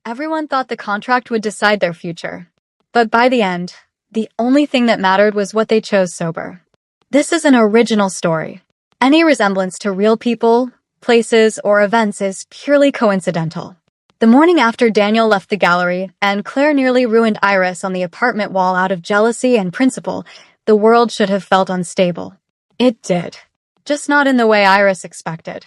Everyone thought the contract would decide their future. But by the end, the only thing that mattered was what they chose sober. This is an original story. Any resemblance to real people, places, or events is purely coincidental. The morning after Daniel left the gallery, and Claire nearly ruined Iris on the apartment wall out of jealousy and principle, the world should have felt unstable. It did. Just not in the way Iris expected.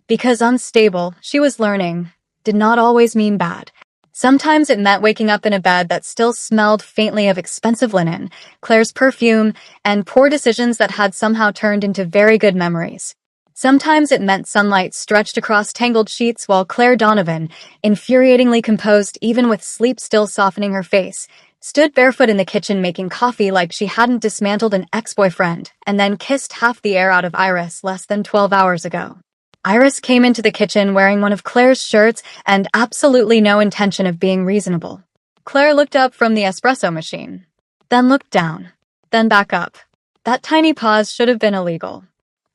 Because unstable, she was learning, did not always mean bad. Sometimes it meant waking up in a bed that still smelled faintly of expensive linen, Claire's perfume, and poor decisions that had somehow turned into very good memories. Sometimes it meant sunlight stretched across tangled sheets while Claire Donovan, infuriatingly composed even with sleep still softening her face, stood barefoot in the kitchen making coffee like she hadn't dismantled an ex-boyfriend and then kissed half the air out of Iris less than 12 hours ago. Iris came into the kitchen wearing one of Claire's shirts and absolutely no intention of being reasonable. Claire looked up from the espresso machine, then looked down, then back up. That tiny pause should have been illegal.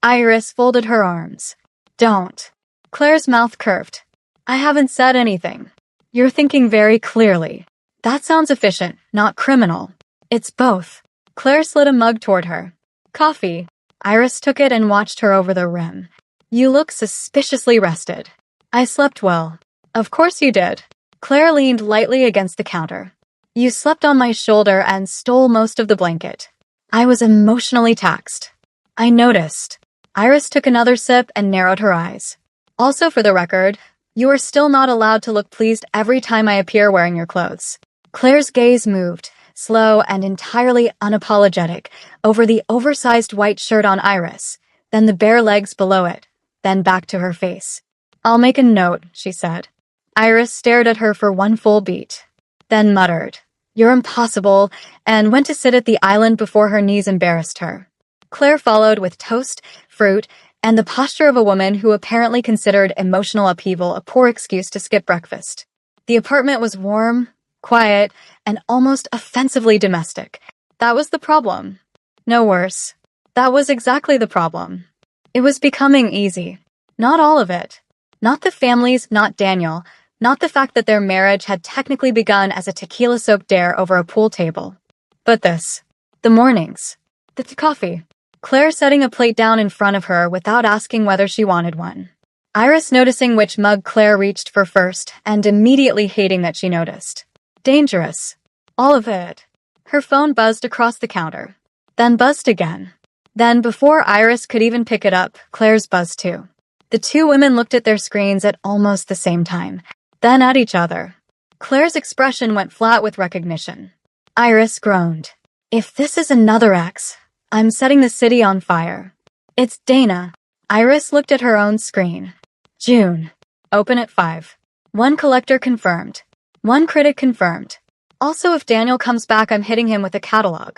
Iris folded her arms. Don't. Claire's mouth curved. I haven't said anything. You're thinking very clearly. That sounds efficient, not criminal. It's both. Claire slid a mug toward her. Coffee. Iris took it and watched her over the rim. You look suspiciously rested. I slept well. Of course you did. Claire leaned lightly against the counter. You slept on my shoulder and stole most of the blanket. I was emotionally taxed. I noticed. Iris took another sip and narrowed her eyes. Also for the record, you are still not allowed to look pleased every time I appear wearing your clothes. Claire's gaze moved, slow and entirely unapologetic, over the oversized white shirt on Iris, then the bare legs below it, then back to her face. I'll make a note, she said. Iris stared at her for one full beat, then muttered, You're impossible, and went to sit at the island before her knees embarrassed her. Claire followed with toast, fruit, and the posture of a woman who apparently considered emotional upheaval a poor excuse to skip breakfast. The apartment was warm, quiet, and almost offensively domestic. That was the problem. No worse. That was exactly the problem. It was becoming easy. Not all of it. Not the families, not Daniel, not the fact that their marriage had technically begun as a tequila-soaked dare over a pool table. But this. The mornings. The coffee. Claire setting a plate down in front of her without asking whether she wanted one. Iris noticing which mug Claire reached for first and immediately hating that she noticed. Dangerous. All of it. Her phone buzzed across the counter. Then buzzed again. Then, before Iris could even pick it up, Claire's buzzed too. The two women looked at their screens at almost the same time, then at each other. Claire's expression went flat with recognition. Iris groaned. If this is another ex, I'm setting the city on fire. It's Dana. Iris looked at her own screen. June. Open at 5. One collector confirmed. One critic confirmed. Also, if Daniel comes back, I'm hitting him with a catalog.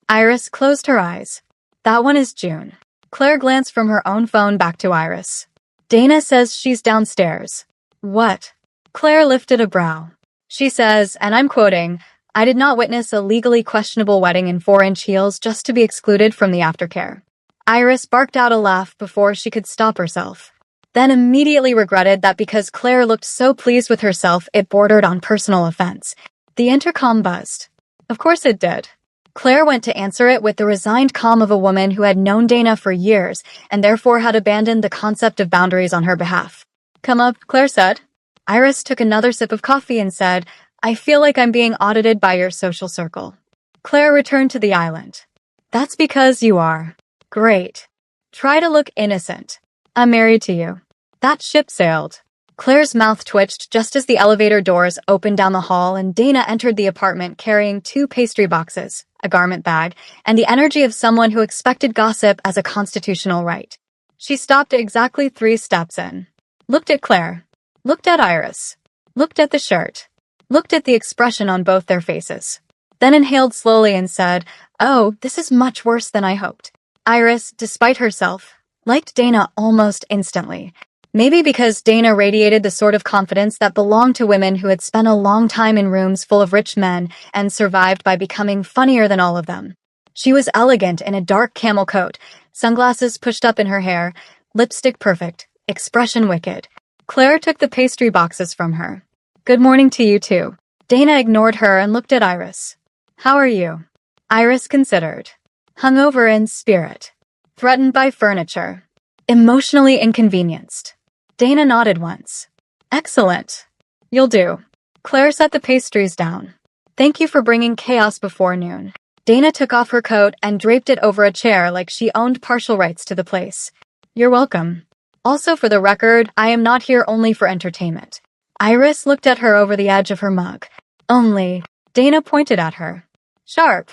Iris closed her eyes. That one is June. Claire glanced from her own phone back to Iris. Dana says she's downstairs. What? Claire lifted a brow. She says, and I'm quoting, I did not witness a legally questionable wedding in 4-inch heels just to be excluded from the aftercare. Iris barked out a laugh before she could stop herself. Then immediately regretted that because Claire looked so pleased with herself it bordered on personal offense. The intercom buzzed. Of course it did. Claire went to answer it with the resigned calm of a woman who had known Dana for years and therefore had abandoned the concept of boundaries on her behalf. Come up, Claire said. Iris took another sip of coffee and said, I feel like I'm being audited by your social circle. Claire returned to the island. That's because you are. Great. Try to look innocent. I'm married to you. That ship sailed. Claire's mouth twitched just as the elevator doors opened down the hall and Dana entered the apartment carrying 2 pastry boxes, a garment bag, and the energy of someone who expected gossip as a constitutional right. She stopped exactly 3 steps in. Looked at Claire. Looked at Iris. Looked at the shirt. Looked at the expression on both their faces. Then inhaled slowly and said, Oh, this is much worse than I hoped. Iris, despite herself, liked Dana almost instantly. Maybe because Dana radiated the sort of confidence that belonged to women who had spent a long time in rooms full of rich men and survived by becoming funnier than all of them. She was elegant in a dark camel coat, sunglasses pushed up in her hair, lipstick perfect, expression wicked. Claire took the pastry boxes from her. Good morning to you too. Dana ignored her and looked at Iris. How are you? Iris considered. Hungover in spirit. Threatened by furniture. Emotionally inconvenienced. Dana nodded once. Excellent. You'll do. Claire set the pastries down. Thank you for bringing chaos before noon. Dana took off her coat and draped it over a chair like she owned partial rights to the place. You're welcome. Also, for the record, I am not here only for entertainment. Iris looked at her over the edge of her mug. Only. Dana pointed at her. Sharp.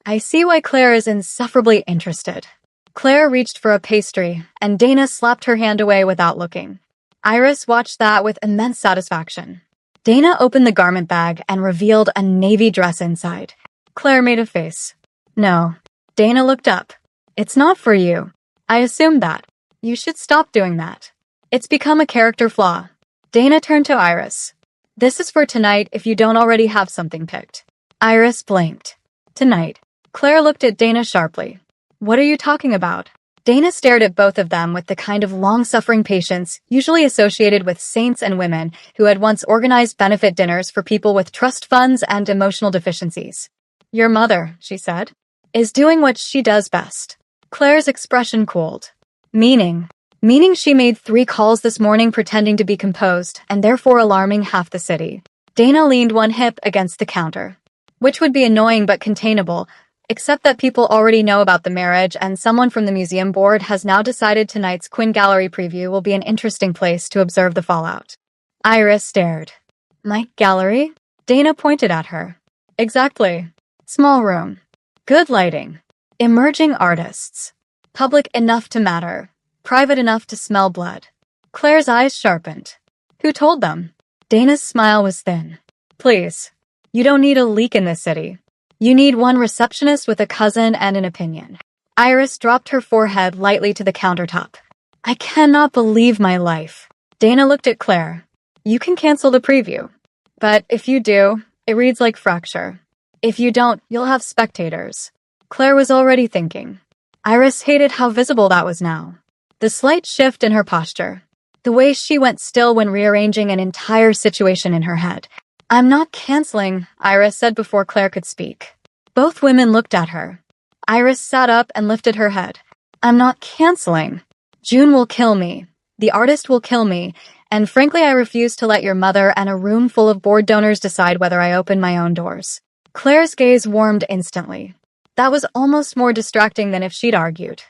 I see why Claire is insufferably interested. Claire reached for a pastry, and Dana slapped her hand away without looking. Iris watched that with immense satisfaction. Dana opened the garment bag and revealed a navy dress inside. Claire made a face. No. Dana looked up. It's not for you. I assumed that. You should stop doing that. It's become a character flaw. Dana turned to Iris. This is for tonight if you don't already have something picked. Iris blinked. Tonight. Claire looked at Dana sharply. What are you talking about? Dana stared at both of them with the kind of long-suffering patience usually associated with saints and women who had once organized benefit dinners for people with trust funds and emotional deficiencies. Your mother, she said, is doing what she does best. Claire's expression cooled. Meaning she made 3 calls this morning pretending to be composed and therefore alarming half the city. Dana leaned one hip against the counter. Which would be annoying but containable, except that people already know about the marriage and someone from the museum board has now decided tonight's Quinn Gallery preview will be an interesting place to observe the fallout. Iris stared. My gallery? Dana pointed at her. Exactly. Small room. Good lighting. Emerging artists. Public enough to matter. Private enough to smell blood. Claire's eyes sharpened. Who told them? Dana's smile was thin. Please. You don't need a leak in this city. You need one receptionist with a cousin and an opinion. Iris dropped her forehead lightly to the countertop. I cannot believe my life. Dana looked at Claire. You can cancel the preview. But if you do, it reads like fracture. If you don't, you'll have spectators. Claire was already thinking. Iris hated how visible that was now. The slight shift in her posture. The way she went still when rearranging an entire situation in her head. I'm not canceling, Iris said before Claire could speak. Both women looked at her. Iris sat up and lifted her head. I'm not canceling. June will kill me. The artist will kill me. And frankly, I refuse to let your mother and a room full of board donors decide whether I open my own doors. Claire's gaze warmed instantly. That was almost more distracting than if she'd argued.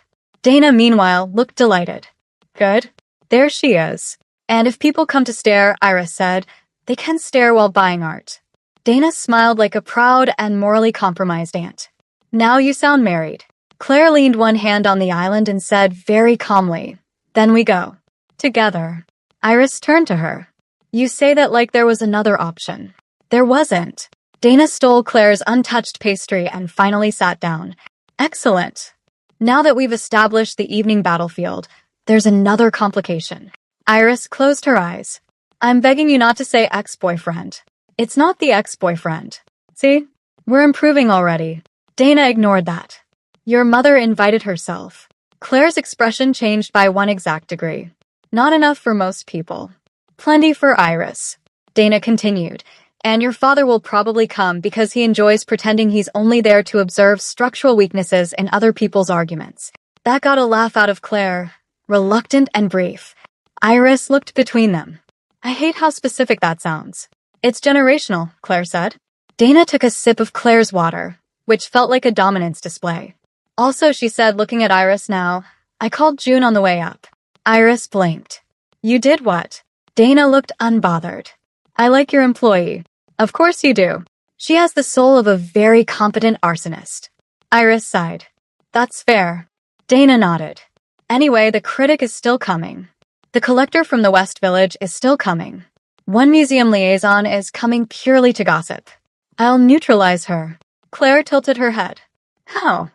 Dana, meanwhile, looked delighted. Good. There she is. And if people come to stare, Iris said, they can stare while buying art. Dana smiled like a proud and morally compromised aunt. Now you sound married. Claire leaned one hand on the island and said very calmly, then we go. Together. Iris turned to her. You say that like there was another option. There wasn't. Dana stole Claire's untouched pastry and finally sat down. Excellent. Now that we've established the evening battlefield, there's another complication. Iris closed her eyes. I'm begging you not to say ex-boyfriend. It's not the ex-boyfriend. See? We're improving already. Dana ignored that. Your mother invited herself. Claire's expression changed by 1 exact degree. Not enough for most people. Plenty for Iris. Dana continued. And your father will probably come because he enjoys pretending he's only there to observe structural weaknesses in other people's arguments. That got a laugh out of Claire, reluctant and brief. Iris looked between them. I hate how specific that sounds. It's generational, Claire said. Dana took a sip of Claire's water, which felt like a dominance display. Also, she said, looking at Iris now, I called June on the way up. Iris blinked. You did what? Dana looked unbothered. I like your employee. Of course you do. She has the soul of a very competent arsonist. Iris sighed. That's fair. Dana nodded. Anyway, the critic is still coming. The collector from the West Village is still coming. One museum liaison is coming purely to gossip. I'll neutralize her. Claire tilted her head. How?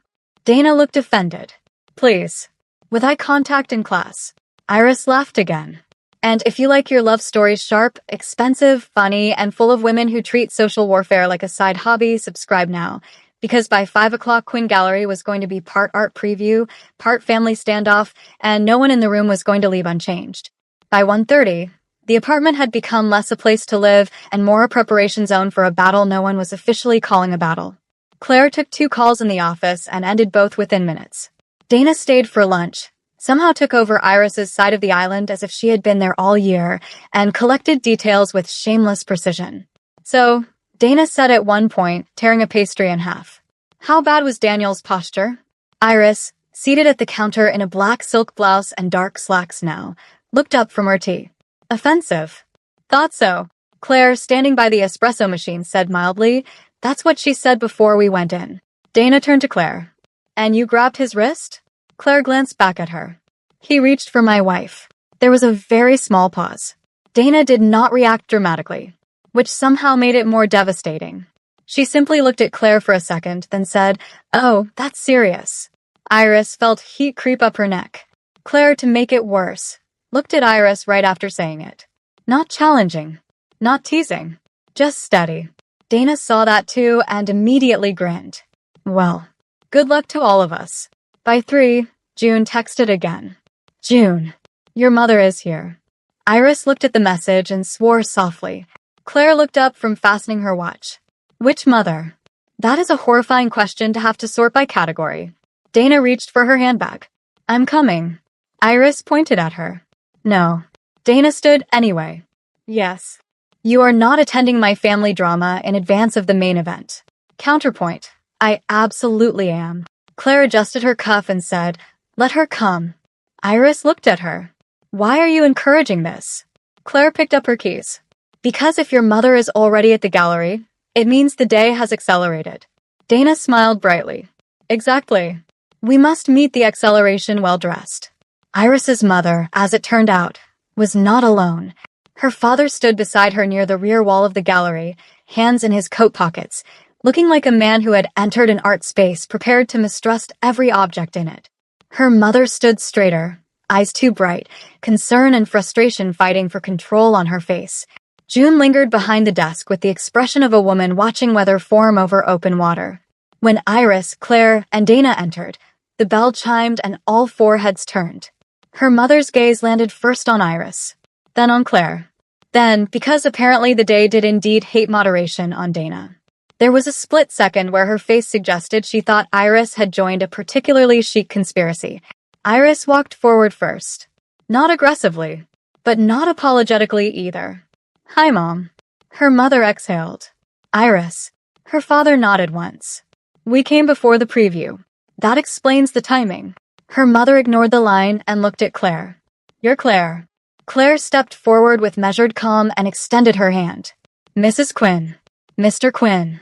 Dana looked offended. Please. With eye contact in class. Iris laughed again. And if you like your love stories sharp, expensive, funny, and full of women who treat social warfare like a side hobby, subscribe now. Because by 5 o'clock, Quinn Gallery was going to be part art preview, part family standoff, and no one in the room was going to leave unchanged. By 1:30, The apartment had become less a place to live and more a preparation zone for a battle no one was officially calling a battle. Claire took 2 calls in the office and ended both within minutes. Dana stayed for lunch, somehow took over Iris's side of the island as if she had been there all year, and collected details with shameless precision. So, Dana said at one point, tearing a pastry in half. How bad was Daniel's posture? Iris, seated at the counter in a black silk blouse and dark slacks now, looked up from her tea. Offensive. Thought so. Claire, standing by the espresso machine, said mildly. That's what she said before we went in. Dana turned to Claire. And you grabbed his wrist? Claire glanced back at her. He reached for my wife. There was a very small pause. Dana did not react dramatically, which somehow made it more devastating. She simply looked at Claire for a second, then said, "Oh, that's serious." Iris felt heat creep up her neck. Claire, to make it worse, looked at Iris right after saying it. Not challenging, not teasing, just steady. Dana saw that too and immediately grinned. Well, good luck to all of us. By 3, June texted again. June, your mother is here. Iris looked at the message and swore softly. Claire looked up from fastening her watch. Which mother? That is a horrifying question to have to sort by category. Dana reached for her handbag. I'm coming. Iris pointed at her. No. Dana stood anyway. Yes. You are not attending my family drama in advance of the main event. Counterpoint. I absolutely am. Claire adjusted her cuff and said, Let her come. Iris looked at her. Why are you encouraging this? Claire picked up her keys. Because if your mother is already at the gallery, it means the day has accelerated. Dana smiled brightly. Exactly. We must meet the acceleration well dressed. Iris's mother, as it turned out, was not alone. Her father stood beside her near the rear wall of the gallery, hands in his coat pockets, looking like a man who had entered an art space prepared to mistrust every object in it. Her mother stood straighter, eyes too bright, concern and frustration fighting for control on her face. June lingered behind the desk with the expression of a woman watching weather form over open water. When Iris, Claire, and Dana entered, the bell chimed and all 4 heads turned. Her mother's gaze landed first on Iris, then on Claire. Then, because apparently the day did indeed hate moderation, on Dana. There was a split second where her face suggested she thought Iris had joined a particularly chic conspiracy. Iris walked forward first. Not aggressively, but not apologetically either. Hi, Mom. Her mother exhaled. Iris. Her father nodded once. We came before the preview. That explains the timing. Her mother ignored the line and looked at Claire. You're Claire. Claire stepped forward with measured calm and extended her hand. Mrs. Quinn. Mr. Quinn.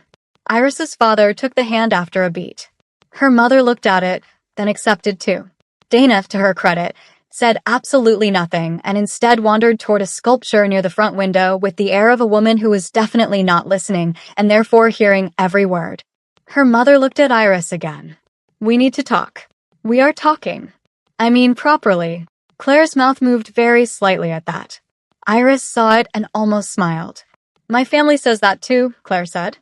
Iris's father took the hand after a beat. Her mother looked at it, then accepted too. Dana, to her credit, said absolutely nothing and instead wandered toward a sculpture near the front window with the air of a woman who was definitely not listening and therefore hearing every word. Her mother looked at Iris again. We need to talk. We are talking. I mean properly. Claire's mouth moved very slightly at that. Iris saw it and almost smiled. My family says that too, Claire said.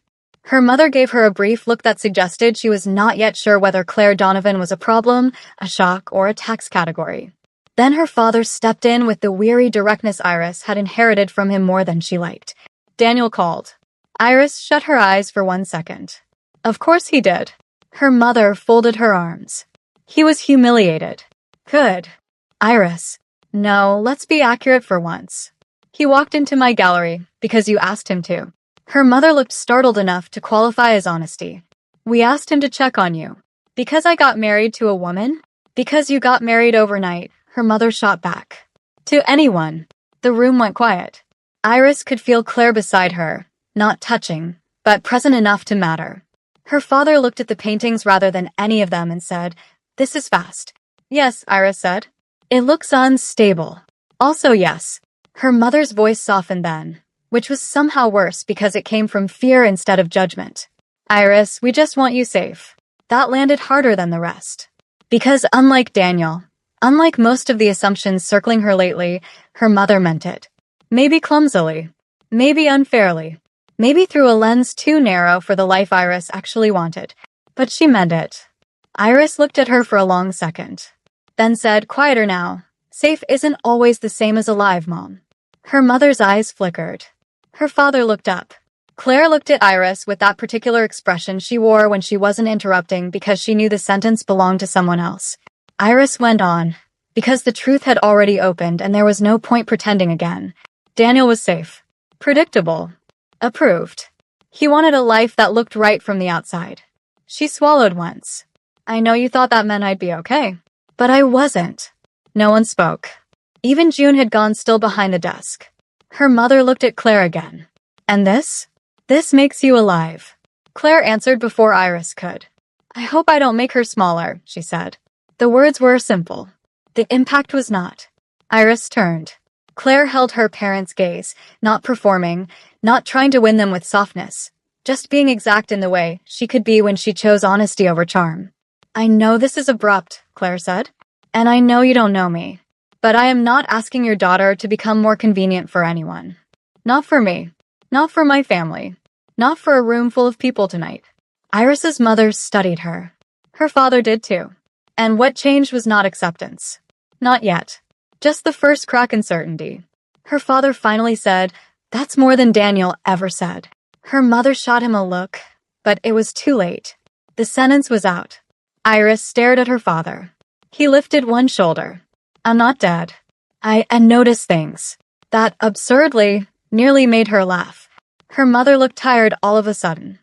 Her mother gave her a brief look that suggested she was not yet sure whether Claire Donovan was a problem, a shock, or a tax category. Then her father stepped in with the weary directness Iris had inherited from him more than she liked. Daniel called. Iris shut her eyes for 1 second. Of course he did. Her mother folded her arms. He was humiliated. Good. Iris. No, let's be accurate for once. He walked into my gallery because you asked him to. Her mother looked startled enough to qualify as honesty. We asked him to check on you. Because I got married to a woman? Because you got married overnight, her mother shot back. To anyone. The room went quiet. Iris could feel Claire beside her, not touching, but present enough to matter. Her father looked at the paintings rather than any of them and said, This is fast. Yes, Iris said. It looks unstable. Also yes. Her mother's voice softened then, which was somehow worse because it came from fear instead of judgment. Iris, we just want you safe. That landed harder than the rest. Because unlike Daniel, unlike most of the assumptions circling her lately, her mother meant it. Maybe clumsily. Maybe unfairly. Maybe through a lens too narrow for the life Iris actually wanted. But she meant it. Iris looked at her for a long second. Then said, quieter now. Safe isn't always the same as alive, Mom. Her mother's eyes flickered. Her father looked up. Claire looked at Iris with that particular expression she wore when she wasn't interrupting because she knew the sentence belonged to someone else. Iris went on, because the truth had already opened and there was no point pretending again. Daniel was safe. Predictable. Approved. He wanted a life that looked right from the outside. She swallowed once. I know you thought that meant I'd be okay. But I wasn't. No one spoke. Even June had gone still behind the desk. Her mother looked at Claire again. And this? This makes you alive. Claire answered before Iris could. I hope I don't make her smaller, she said. The words were simple. The impact was not. Iris turned. Claire held her parents' gaze, not performing, not trying to win them with softness, just being exact in the way she could be when she chose honesty over charm. I know this is abrupt, Claire said, and I know you don't know me, but I am not asking your daughter to become more convenient for anyone. Not for me. Not for my family. Not for a room full of people tonight. Iris's mother studied her. Her father did too. And what changed was not acceptance. Not yet. Just the first crack in certainty. Her father finally said, "That's more than Daniel ever said." Her mother shot him a look, but it was too late. The sentence was out. Iris stared at her father. He lifted one shoulder. I'm not dead. I noticed things. That absurdly nearly made her laugh. Her mother looked tired all of a sudden.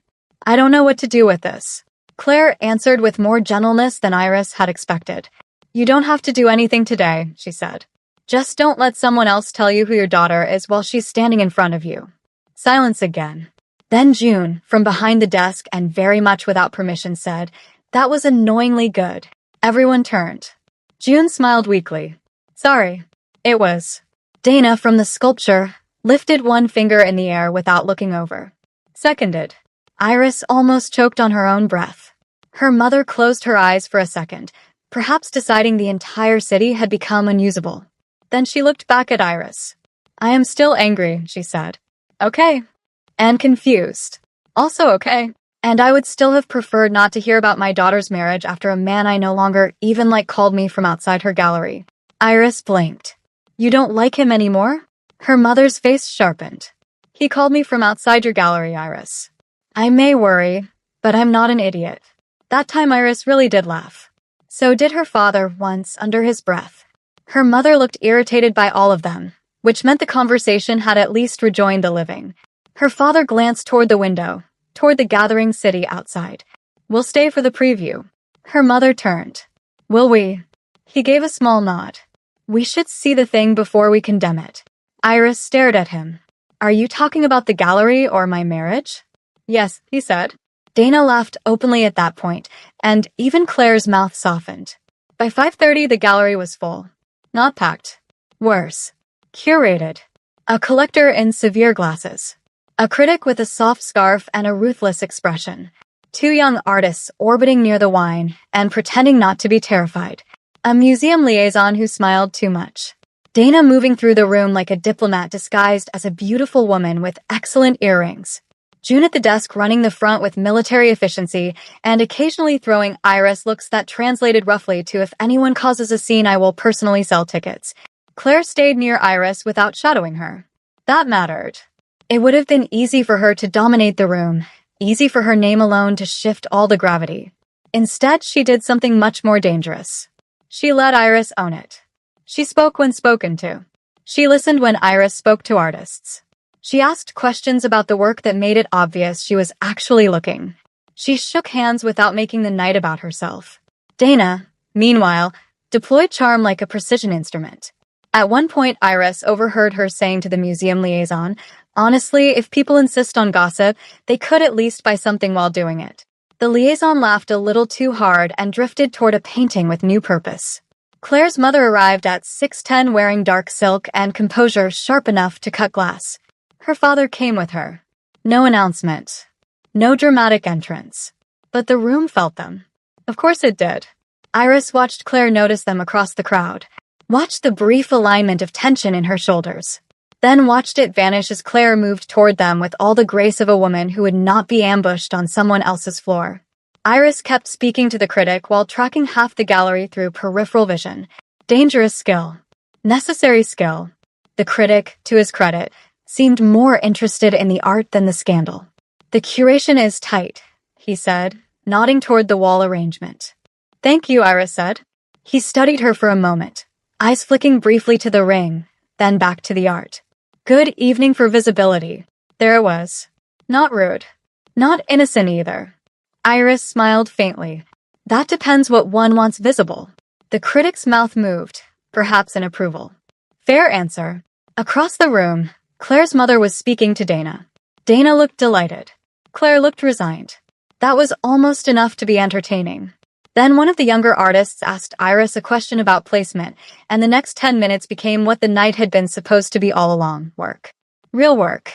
I don't know what to do with this. Claire answered with more gentleness than Iris had expected. You don't have to do anything today, she said. Just don't let someone else tell you who your daughter is while she's standing in front of you. Silence again. Then June, from behind the desk and very much without permission, said, That was annoyingly good. Everyone turned. June smiled weakly. Sorry. It was. Dana, from the sculpture, lifted one finger in the air without looking over. Seconded. Iris almost choked on her own breath. Her mother closed her eyes for a second, perhaps deciding the entire city had become unusable. Then she looked back at Iris. I am still angry, she said. Okay. And confused. Also okay. And I would still have preferred not to hear about my daughter's marriage after a man I no longer even like called me from outside her gallery. Iris blinked. You don't like him anymore? Her mother's face sharpened. He called me from outside your gallery, Iris. I may worry, but I'm not an idiot. That time Iris really did laugh. So did her father once under his breath. Her mother looked irritated by all of them, which meant the conversation had at least rejoined the living. Her father glanced toward the window, toward the gathering city outside. We'll stay for the preview. Her mother turned. Will we? He gave a small nod. We should see the thing before we condemn it. Iris stared at him. Are you talking about the gallery or my marriage? Yes, he said. Dana laughed openly at that point, and even Claire's mouth softened. By 5:30, the gallery was full. Not packed. Worse. Curated. A collector in severe glasses. A critic with a soft scarf and a ruthless expression. Two young artists orbiting near the wine and pretending not to be terrified. A museum liaison who smiled too much. Dana moving through the room like a diplomat disguised as a beautiful woman with excellent earrings. June at the desk running the front with military efficiency and occasionally throwing Iris looks that translated roughly to if anyone causes a scene I will personally sell tickets. Claire stayed near Iris without shadowing her. That mattered. It would have been easy for her to dominate the room, easy for her name alone to shift all the gravity. Instead, she did something much more dangerous. She let Iris own it. She spoke when spoken to. She listened when Iris spoke to artists. She asked questions about the work that made it obvious she was actually looking. She shook hands without making the night about herself. Dana, meanwhile, deployed charm like a precision instrument. At one point, Iris overheard her saying to the museum liaison, honestly, if people insist on gossip, they could at least buy something while doing it. The liaison laughed a little too hard and drifted toward a painting with new purpose. Claire's mother arrived at 6:10 wearing dark silk and composure sharp enough to cut glass. Her father came with her. No announcement. No dramatic entrance. But the room felt them. Of course it did. Iris watched Claire notice them across the crowd. Watched the brief alignment of tension in her shoulders. Then watched it vanish as Claire moved toward them with all the grace of a woman who would not be ambushed on someone else's floor. Iris kept speaking to the critic while tracking half the gallery through peripheral vision. Dangerous skill. Necessary skill. The critic, to his credit, seemed more interested in the art than the scandal. "The curation is tight," he said, nodding toward the wall arrangement. "Thank you," Iris said. He studied her for a moment, eyes flicking briefly to the ring, then back to the art. Good evening for visibility. There it was. Not rude. Not innocent either. Iris smiled faintly. That depends what one wants visible. The critic's mouth moved, perhaps in approval. Fair answer. Across the room, Claire's mother was speaking to Dana. Dana looked delighted. Claire looked resigned. That was almost enough to be entertaining. Then one of the younger artists asked Iris a question about placement, and the next 10 minutes became what the night had been supposed to be all along: work. Real work.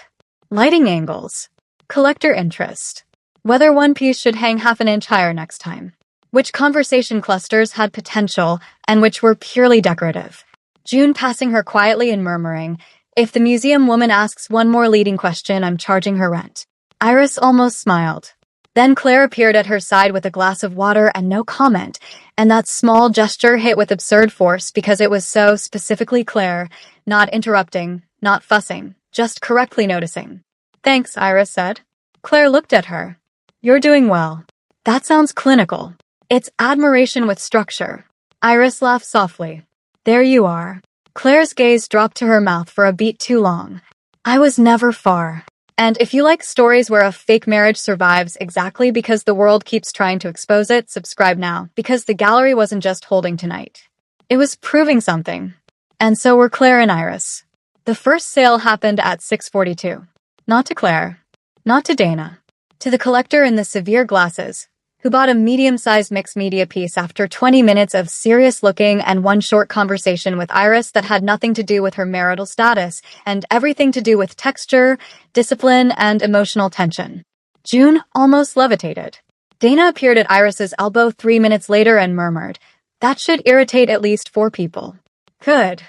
Lighting angles. Collector interest. Whether one piece should hang half an inch higher next time. Which conversation clusters had potential and which were purely decorative. June passing her quietly and murmuring, "If the museum woman asks one more leading question, I'm charging her rent." Iris almost smiled. Then Claire appeared at her side with a glass of water and no comment, and that small gesture hit with absurd force because it was so specifically Claire, not interrupting, not fussing, just correctly noticing. "Thanks," Iris said. Claire looked at her. "You're doing well." "That sounds clinical." "It's admiration with structure." Iris laughed softly. "There you are." Claire's gaze dropped to her mouth for a beat too long. "I was never far." And if you like stories where a fake marriage survives exactly because the world keeps trying to expose it, subscribe now, because the gallery wasn't just holding tonight. It was proving something. And so were Claire and Iris. The first sale happened at 6:42. Not to Claire. Not to Dana. To the collector in the severe glasses, who bought a medium-sized mixed media piece after 20 minutes of serious looking and one short conversation with Iris that had nothing to do with her marital status and everything to do with texture, discipline, and emotional tension. June almost levitated. Dana appeared at Iris's elbow 3 minutes later and murmured, "That should irritate at least 4 people. Good."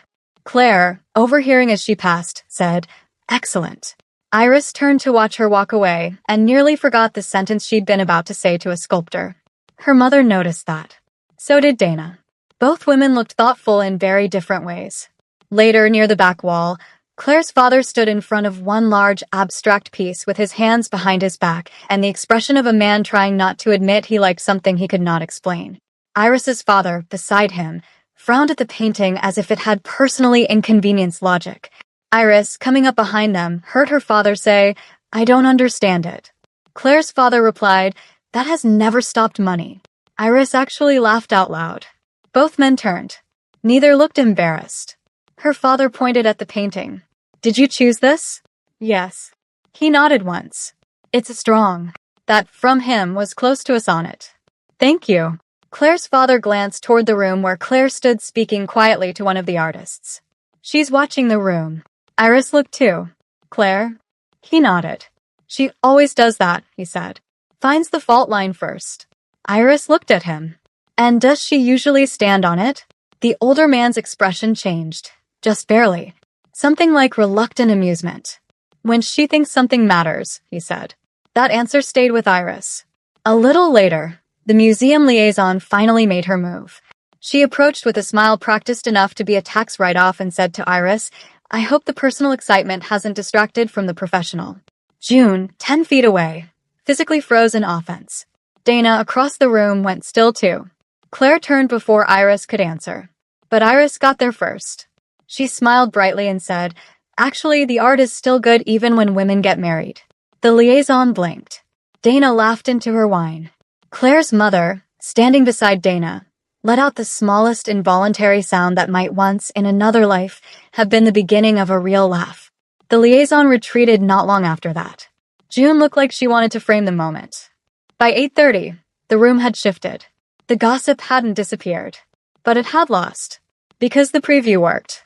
Claire, overhearing as she passed, said, "Excellent." Iris turned to watch her walk away and nearly forgot the sentence she'd been about to say to a sculptor. Her mother noticed that. So did Dana. Both women looked thoughtful in very different ways. Later, near the back wall, Claire's father stood in front of one large, abstract piece with his hands behind his back and the expression of a man trying not to admit he liked something he could not explain. Iris's father, beside him, frowned at the painting as if it had personally inconvenienced logic. Iris, coming up behind them, heard her father say, "I don't understand it." Claire's father replied, "That has never stopped money." Iris actually laughed out loud. Both men turned. Neither looked embarrassed. Her father pointed at the painting. "Did you choose this?" "Yes." He nodded once. "It's strong." That "from him" was close to a sonnet. "Thank you." Claire's father glanced toward the room where Claire stood speaking quietly to one of the artists. "She's watching the room." Iris looked too. "Claire?" He nodded. "She always does that," he said. "Finds the fault line first." Iris looked at him. "And does she usually stand on it?" The older man's expression changed, just barely. Something like reluctant amusement. "When she thinks something matters," he said. That answer stayed with Iris. A little later, the museum liaison finally made her move. She approached with a smile practiced enough to be a tax write-off and said to Iris, "I hope the personal excitement hasn't distracted from the professional." June, 10 feet away, physically froze in offense. Dana, across the room, went still too. Claire turned before Iris could answer. But Iris got there first. She smiled brightly and said, "Actually, the art is still good even when women get married." The liaison blinked. Dana laughed into her wine. Claire's mother, standing beside Dana, let out the smallest involuntary sound that might once, in another life, have been the beginning of a real laugh. The liaison retreated not long after that. June looked like she wanted to frame the moment. By 8:30, the room had shifted. The gossip hadn't disappeared, but it had lost. Because the preview worked.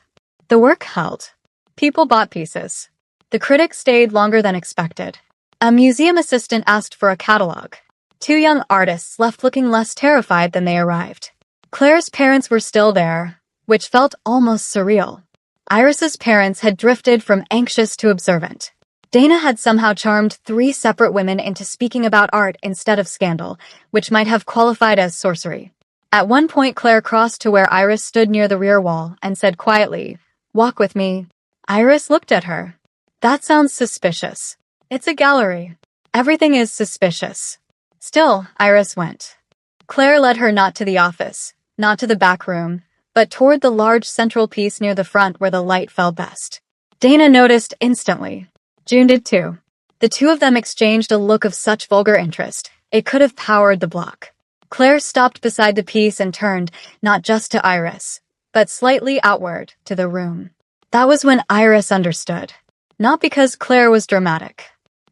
The work held. People bought pieces. The critics stayed longer than expected. A museum assistant asked for a catalog. 2 young artists left looking less terrified than they arrived. Claire's parents were still there, which felt almost surreal. Iris's parents had drifted from anxious to observant. Dana had somehow charmed 3 separate women into speaking about art instead of scandal, which might have qualified as sorcery. At one point, Claire crossed to where Iris stood near the rear wall and said quietly, "Walk with me." Iris looked at her. That sounds suspicious. It's a gallery. Everything is suspicious. Still, Iris went. Claire led her not to the office, not to the back room, but toward the large central piece near the front where the light fell best. Dana noticed instantly. June did too. The two of them exchanged a look of such vulgar interest, it could have powered the block. Claire stopped beside the piece and turned, not just to Iris, but slightly outward, to the room. That was when Iris understood. Not because Claire was dramatic.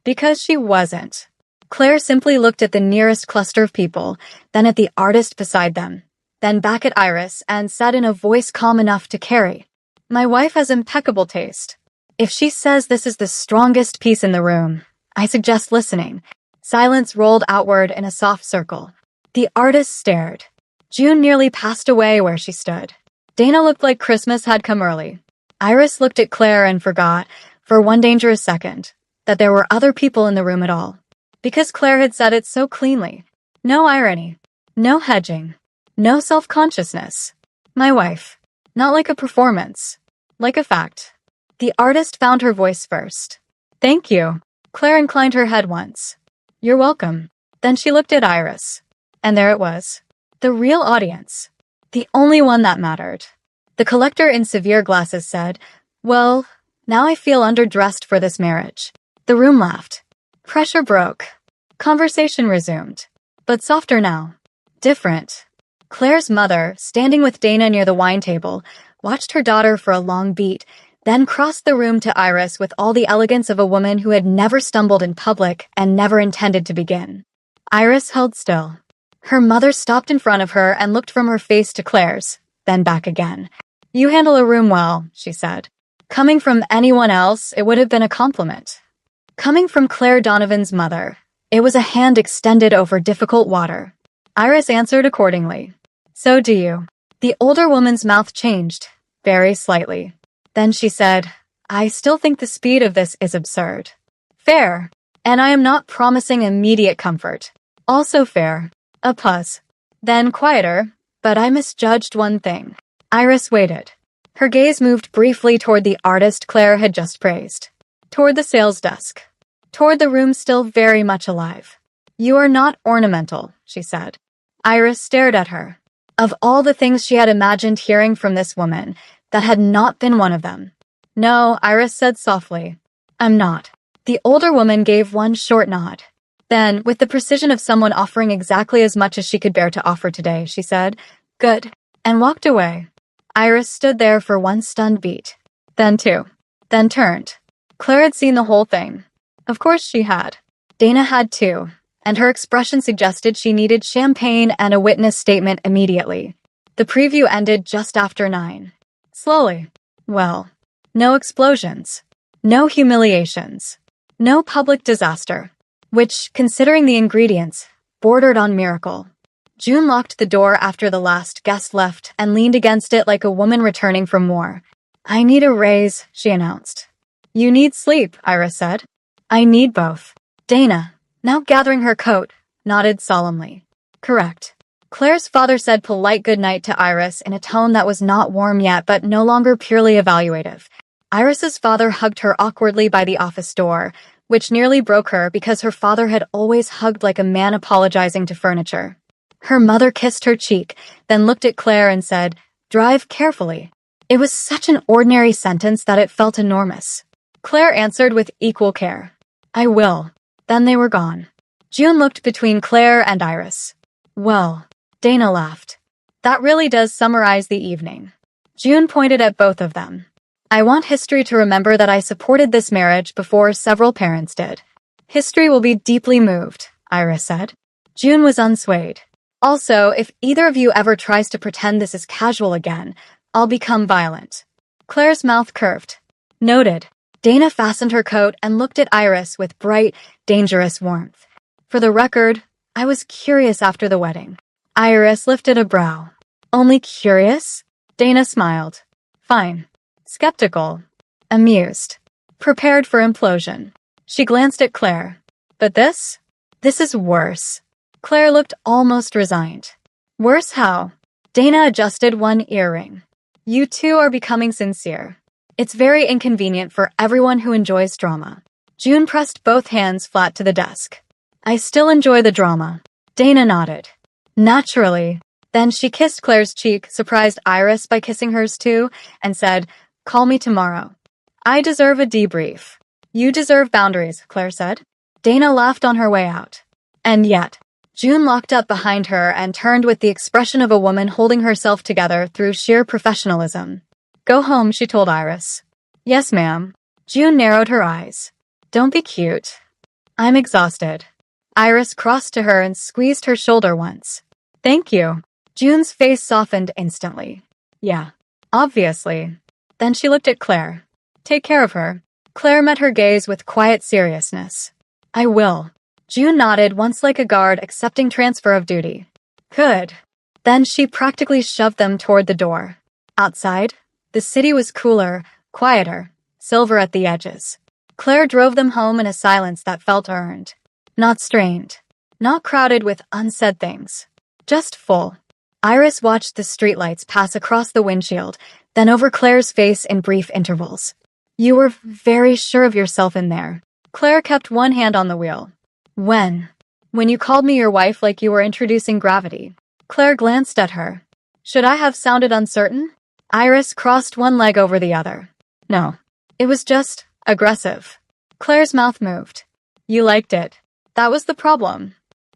Because she wasn't. Claire simply looked at the nearest cluster of people, then at the artist beside them, then back at Iris, and said in a voice calm enough to carry, "My wife has impeccable taste. If she says this is the strongest piece in the room, I suggest listening." Silence rolled outward in a soft circle. The artist stared. June nearly passed away where she stood. Dana looked like Christmas had come early. Iris looked at Claire and forgot, for one dangerous second, that there were other people in the room at all. Because Claire had said it so cleanly. No irony. No hedging. No self-consciousness. My wife. Not like a performance. Like a fact. The artist found her voice first. "Thank you." Claire inclined her head once. "You're welcome." Then she looked at Iris. And there it was. The real audience. The only one that mattered. The collector in severe glasses said, "Well, now I feel underdressed for this marriage." The room laughed. Pressure broke. Conversation resumed. But softer now. Different. Claire's mother, standing with Dana near the wine table, watched her daughter for a long beat, then crossed the room to Iris with all the elegance of a woman who had never stumbled in public and never intended to begin. Iris held still. Her mother stopped in front of her and looked from her face to Claire's, then back again. "You handle a room well," she said. Coming from anyone else, it would have been a compliment. Coming from Claire Donovan's mother, it was a hand extended over difficult water. Iris answered accordingly. "So do you." The older woman's mouth changed, very slightly. Then she said, "I still think the speed of this is absurd." "Fair. And I am not promising immediate comfort." "Also fair." A pause. Then quieter, "But I misjudged one thing." Iris waited. Her gaze moved briefly toward the artist Claire had just praised. Toward the sales desk. Toward the room still very much alive. "You are not ornamental," she said. Iris stared at her. Of all the things she had imagined hearing from this woman, that had not been one of them. "No," Iris said softly. "I'm not." The older woman gave one short nod. Then, with the precision of someone offering exactly as much as she could bear to offer today, she said, "Good," and walked away. Iris stood there for one stunned beat. Then two. Then turned. Claire had seen the whole thing. Of course she had. Dana had too, and her expression suggested she needed champagne and a witness statement immediately. The preview ended just after 9. Slowly. Well, no explosions. No humiliations. No public disaster. Which, considering the ingredients, bordered on miracle. June locked the door after the last guest left and leaned against it like a woman returning from war. "I need a raise," she announced. "You need sleep," Iris said. "I need both." Dana, now gathering her coat, nodded solemnly. "Correct." Claire's father said polite goodnight to Iris in a tone that was not warm yet but no longer purely evaluative. Iris's father hugged her awkwardly by the office door, which nearly broke her because her father had always hugged like a man apologizing to furniture. Her mother kissed her cheek, then looked at Claire and said, "Drive carefully." It was such an ordinary sentence that it felt enormous. Claire answered with equal care. "I will." Then they were gone. June looked between Claire and Iris. "Well," Dana laughed. "That really does summarize the evening." June pointed at both of them. "I want history to remember that I supported this marriage before several parents did." "History will be deeply moved," Iris said. June was unswayed. "Also, if either of you ever tries to pretend this is casual again, I'll become violent." Claire's mouth curved. "Noted." Dana fastened her coat and looked at Iris with bright, dangerous warmth. "For the record, I was curious after the wedding." Iris lifted a brow. "Only curious?" Dana smiled. "Fine." Skeptical. Amused. Prepared for implosion. She glanced at Claire. "But this? This is worse." Claire looked almost resigned. "Worse how?" Dana adjusted one earring. "You two are becoming sincere." It's very inconvenient for everyone who enjoys drama. June pressed both hands flat to the desk. I still enjoy the drama. Dana nodded. Naturally. Then she kissed Claire's cheek, surprised Iris by kissing hers too, and said, "Call me tomorrow." I deserve a debrief. You deserve boundaries, Claire said. Dana laughed on her way out. And yet, June locked up behind her and turned with the expression of a woman holding herself together through sheer professionalism. Go home, she told Iris. Yes, ma'am. June narrowed her eyes. Don't be cute. I'm exhausted. Iris crossed to her and squeezed her shoulder once. Thank you. June's face softened instantly. Yeah, obviously. Then she looked at Claire. Take care of her. Claire met her gaze with quiet seriousness. I will. June nodded once like a guard accepting transfer of duty. Good. Then she practically shoved them toward the door. Outside, the city was cooler, quieter, silver at the edges. Claire drove them home in a silence that felt earned. Not strained. Not crowded with unsaid things. Just full. Iris watched the streetlights pass across the windshield, then over Claire's face in brief intervals. You were very sure of yourself in there. Claire kept one hand on the wheel. When? When you called me your wife like you were introducing gravity. Claire glanced at her. Should I have sounded uncertain? Iris crossed one leg over the other. No. It was just aggressive. Claire's mouth moved. You liked it. That was the problem.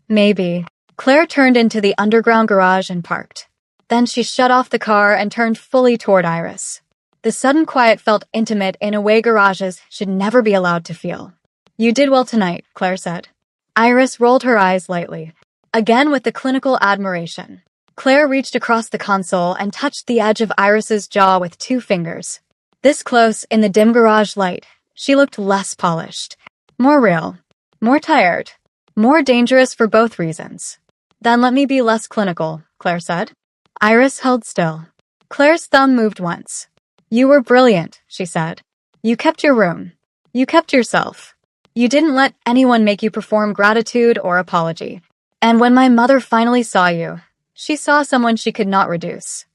Maybe. Claire turned into the underground garage and parked. Then she shut off the car and turned fully toward Iris. The sudden quiet felt intimate in a way garages should never be allowed to feel. You did well tonight, Claire said. Iris rolled her eyes lightly, again with the clinical admiration. Claire reached across the console and touched the edge of Iris's jaw with 2 fingers. This close, in the dim garage light, she looked less polished. More real. More tired. More dangerous for both reasons. Then let me be less clinical, Claire said. Iris held still. Claire's thumb moved once. You were brilliant, she said. You kept your room. You kept yourself. You didn't let anyone make you perform gratitude or apology. And when my mother finally saw you, she saw someone she could not reduce.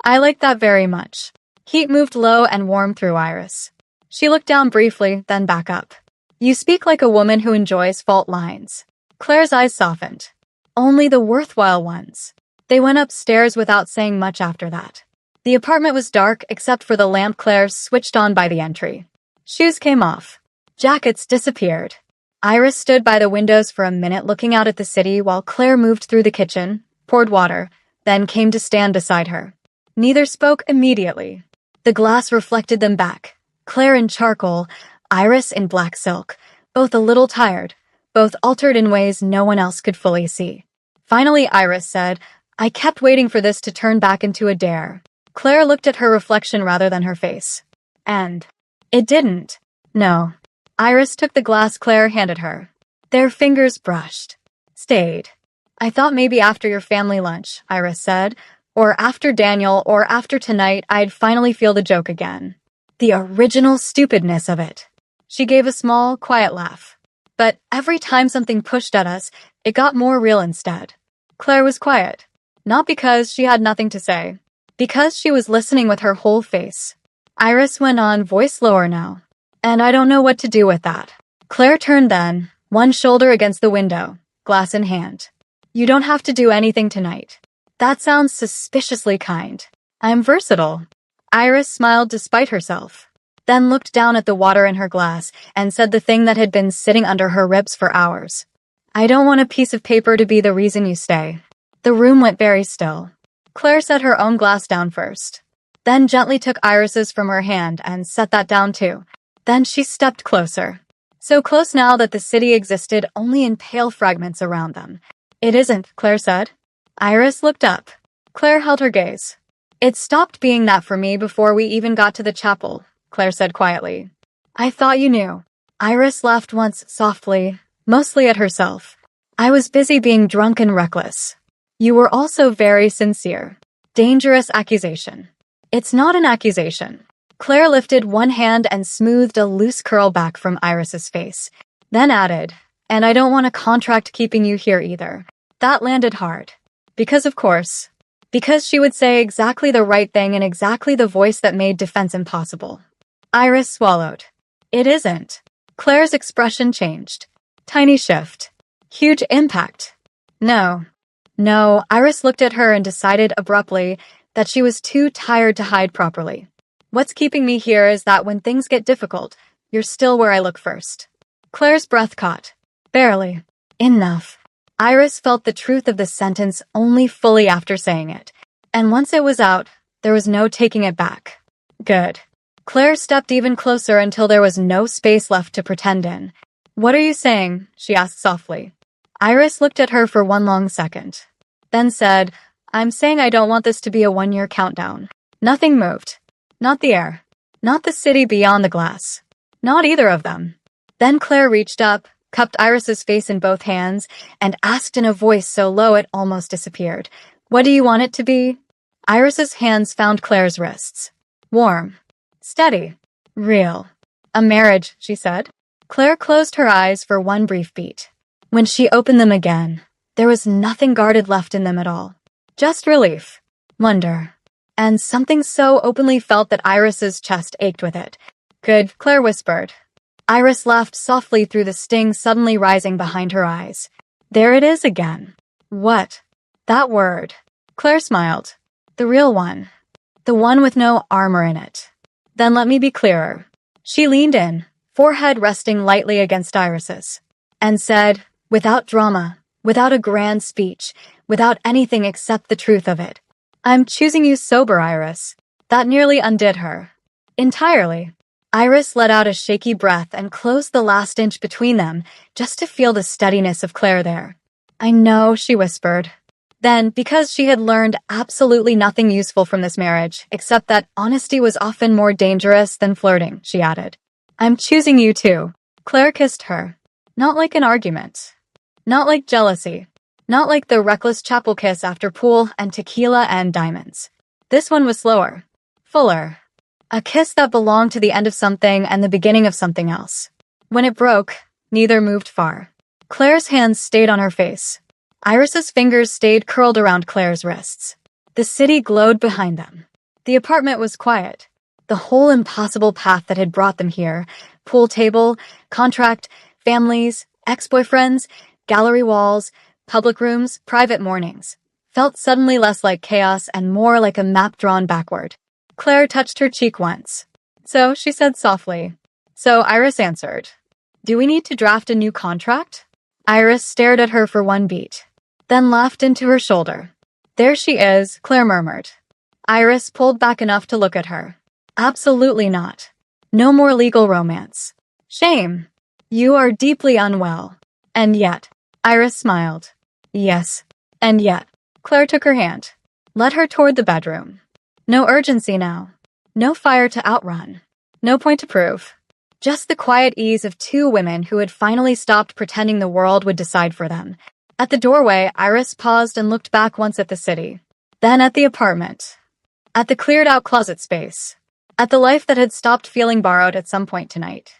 I liked that very much. Heat moved low and warm through Iris. She looked down briefly, then back up. You speak like a woman who enjoys fault lines. Claire's eyes softened. Only the worthwhile ones. They went upstairs without saying much after that. The apartment was dark except for the lamp Claire switched on by the entry. Shoes came off. Jackets disappeared. Iris stood by the windows for a minute looking out at the city while Claire moved through the kitchen, poured water, then came to stand beside her. Neither spoke immediately. The glass reflected them back. Claire in charcoal, Iris in black silk, both a little tired, both altered in ways no one else could fully see. Finally, Iris said, I kept waiting for this to turn back into a dare. Claire looked at her reflection rather than her face. And it didn't. No. Iris took the glass Claire handed her. Their fingers brushed. Stayed. I thought maybe after your family lunch, Iris said, or after Daniel, or after tonight, I'd finally feel the joke again. The original stupidness of it. She gave a small, quiet laugh. But every time something pushed at us, it got more real instead. Claire was quiet. Not because she had nothing to say. Because she was listening with her whole face. Iris went on, voice lower now. And I don't know what to do with that. Claire turned then, one shoulder against the window, glass in hand. You don't have to do anything tonight. That sounds suspiciously kind. I'm versatile. Iris smiled despite herself. Then looked down at the water in her glass and said the thing that had been sitting under her ribs for hours. I don't want a piece of paper to be the reason you stay. The room went very still. Claire set her own glass down first. Then gently took Iris's from her hand and set that down too. Then she stepped closer. So close now that the city existed only in pale fragments around them. It isn't, Claire said. Iris looked up. Claire held her gaze. It stopped being that for me before we even got to the chapel, Claire said quietly. I thought you knew. Iris laughed once softly, mostly at herself. I was busy being drunk and reckless. You were also very sincere. Dangerous accusation. It's not an accusation. Claire lifted one hand and smoothed a loose curl back from Iris's face, then added, and I don't want a contract keeping you here either. That landed hard. Because of course. Because she would say exactly the right thing in exactly the voice that made defense impossible. Iris swallowed. It isn't. Claire's expression changed. Tiny shift. Huge impact. No. No, Iris looked at her and decided abruptly that she was too tired to hide properly. What's keeping me here is that when things get difficult, you're still where I look first. Claire's breath caught. Barely. Enough. Iris felt the truth of the sentence only fully after saying it. And once it was out, there was no taking it back. Good. Claire stepped even closer until there was no space left to pretend in. What are you saying? She asked softly. Iris looked at her for one long second. Then said, I'm saying I don't want this to be a one-year countdown. Nothing moved. Not the air. Not the city beyond the glass. Not either of them. Then Claire reached up, cupped Iris's face in both hands, and asked in a voice so low it almost disappeared. What do you want it to be? Iris's hands found Claire's wrists. Warm. Steady. Real. A marriage, she said. Claire closed her eyes for one brief beat. When she opened them again, there was nothing guarded left in them at all. Just relief. Wonder. And something so openly felt that Iris's chest ached with it. Good, Claire whispered. Iris laughed softly through the sting suddenly rising behind her eyes. There it is again. What? That word. Claire smiled. The real one. The one with no armor in it. Then let me be clearer. She leaned in, forehead resting lightly against Iris's, and said, without drama, without a grand speech, without anything except the truth of it. I'm choosing you sober, Iris. That nearly undid her. Entirely. Iris let out a shaky breath and closed the last inch between them, just to feel the steadiness of Claire there. I know, she whispered. Then, because she had learned absolutely nothing useful from this marriage, except that honesty was often more dangerous than flirting, she added. I'm choosing you too. Claire kissed her. Not like an argument. Not like jealousy. Not like the reckless chapel kiss after pool and tequila and diamonds. This one was slower. Fuller. A kiss that belonged to the end of something and the beginning of something else. When it broke, neither moved far. Claire's hands stayed on her face. Iris's fingers stayed curled around Claire's wrists. The city glowed behind them. The apartment was quiet. The whole impossible path that had brought them here, pool table, contract, families, ex-boyfriends, gallery walls, public rooms, private mornings, felt suddenly less like chaos and more like a map drawn backward. Claire touched her cheek once. So, she said softly. So Iris answered. Do we need to draft a new contract? Iris stared at her for one beat, then laughed into her shoulder. There she is, Claire murmured. Iris pulled back enough to look at her. Absolutely not. No more legal romance. Shame. You are deeply unwell. And yet. Iris smiled. Yes. And yet. Claire took her hand. Led her toward the bedroom. No urgency now. No fire to outrun. No point to prove. Just the quiet ease of two women who had finally stopped pretending the world would decide for them. At the doorway, Iris paused and looked back once at the city. Then at the apartment. At the cleared-out closet space. At the life that had stopped feeling borrowed at some point tonight.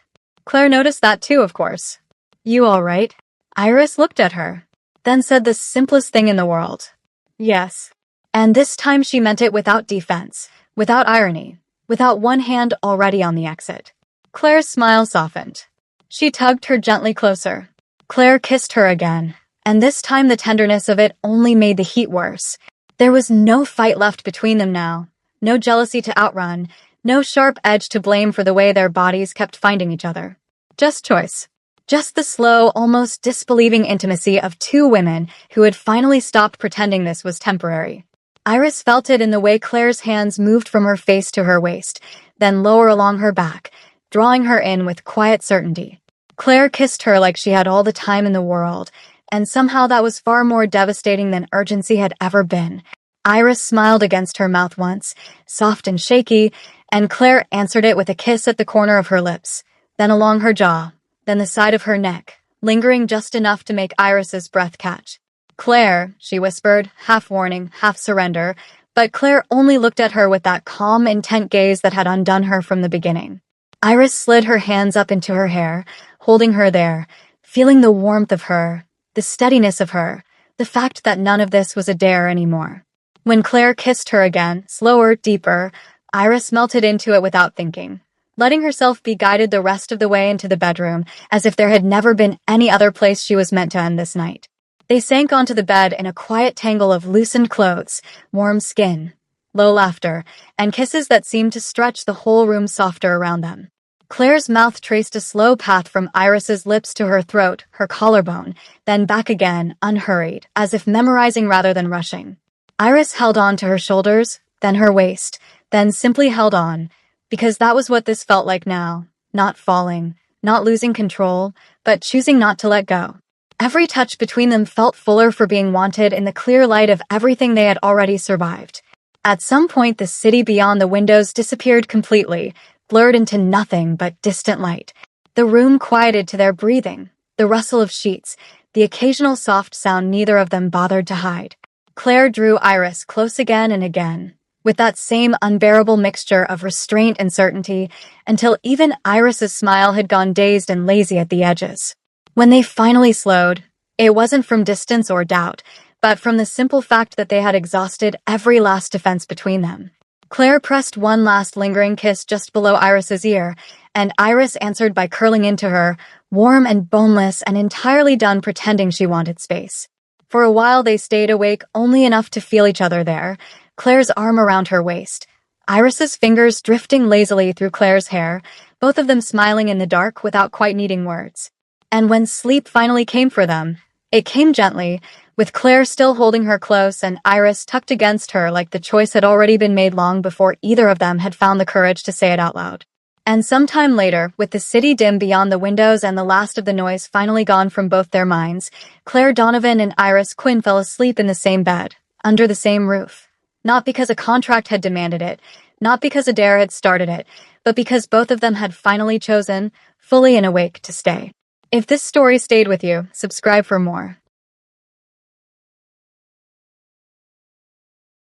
Claire noticed that too, of course. You all right? Iris looked at her, then said the simplest thing in the world. Yes. And this time she meant it without defense, without irony, without one hand already on the exit. Claire's smile softened. She tugged her gently closer. Claire kissed her again, and this time the tenderness of it only made the heat worse. There was no fight left between them now, no jealousy to outrun, no sharp edge to blame for the way their bodies kept finding each other. Just choice. Just the slow, almost disbelieving intimacy of two women who had finally stopped pretending this was temporary. Iris felt it in the way Claire's hands moved from her face to her waist, then lower along her back, drawing her in with quiet certainty. Claire kissed her like she had all the time in the world, and somehow that was far more devastating than urgency had ever been. Iris smiled against her mouth once, soft and shaky, and Claire answered it with a kiss at the corner of her lips, then along her jaw, then the side of her neck, lingering just enough to make Iris's breath catch. Claire, she whispered, half warning, half surrender, but Claire only looked at her with that calm, intent gaze that had undone her from the beginning. Iris slid her hands up into her hair, holding her there, feeling the warmth of her, the steadiness of her, the fact that none of this was a dare anymore. When Claire kissed her again, slower, deeper, Iris melted into it without thinking. letting herself be guided the rest of the way into the bedroom, as if there had never been any other place she was meant to end this night. They sank onto the bed in a quiet tangle of loosened clothes, warm skin, low laughter, and kisses that seemed to stretch the whole room softer around them. Claire's mouth traced a slow path from Iris's lips to her throat, her collarbone, then back again, unhurried, as if memorizing rather than rushing. Iris held on to her shoulders, then her waist, then simply held on, because that was what this felt like now, not falling, not losing control, but choosing not to let go. Every touch between them felt fuller for being wanted in the clear light of everything they had already survived. At some point, the city beyond the windows disappeared completely, blurred into nothing but distant light. The room quieted to their breathing, the rustle of sheets, the occasional soft sound neither of them bothered to hide. Claire drew Iris close again and again, with that same unbearable mixture of restraint and certainty, until even Iris's smile had gone dazed and lazy at the edges. When they finally slowed, it wasn't from distance or doubt, but from the simple fact that they had exhausted every last defense between them. Claire pressed one last lingering kiss just below Iris's ear, and Iris answered by curling into her, warm and boneless and entirely done pretending she wanted space. For a while they stayed awake only enough to feel each other there, Claire's arm around her waist, Iris's fingers drifting lazily through Claire's hair, both of them smiling in the dark without quite needing words. And when sleep finally came for them, it came gently, with Claire still holding her close and Iris tucked against her like the choice had already been made long before either of them had found the courage to say it out loud. And sometime later, with the city dim beyond the windows and the last of the noise finally gone from both their minds, Claire Donovan and Iris Quinn fell asleep in the same bed, under the same roof. Not because a contract had demanded it, not because a dare had started it, but because both of them had finally chosen, fully and awake, to stay. If this story stayed with you, subscribe for more.